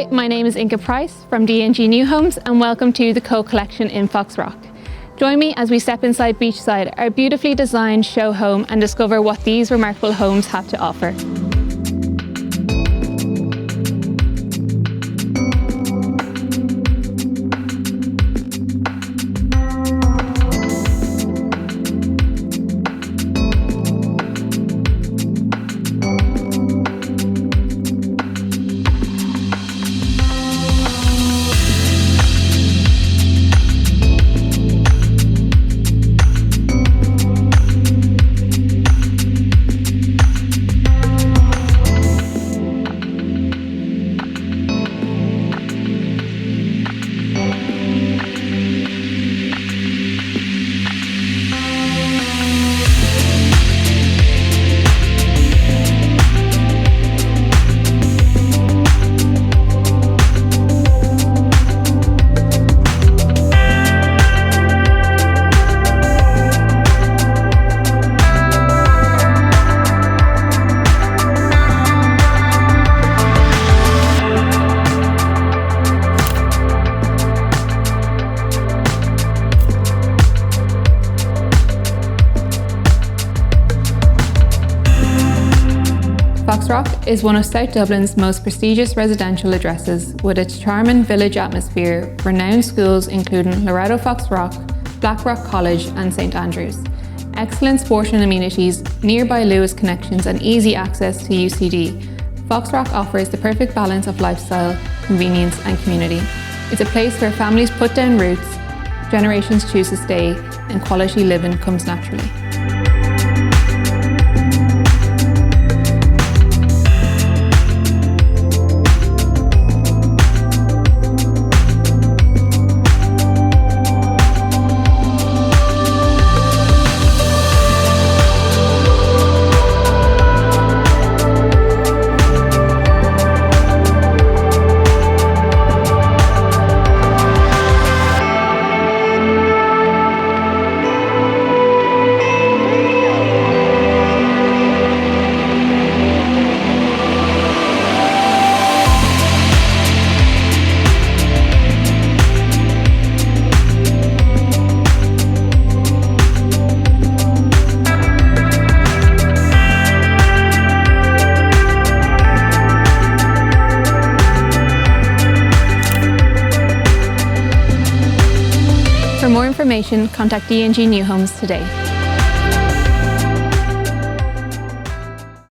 Hi, my name is Inka Price from D&G New Homes and welcome to the Colt collection in Foxrock. Join me as we step inside Beachside, our beautifully designed show home, and discover what these remarkable homes have to offer. Foxrock is one of South Dublin's most prestigious residential addresses, with its charming village atmosphere, renowned schools including Loreto Foxrock, Blackrock College and St Andrews, excellent sporting amenities, nearby Lewis connections and easy access to UCD. Foxrock offers the perfect balance of lifestyle, convenience and community. It's a place where families put down roots, generations choose to stay, and quality living comes naturally. For more information, contact D&G New Homes today.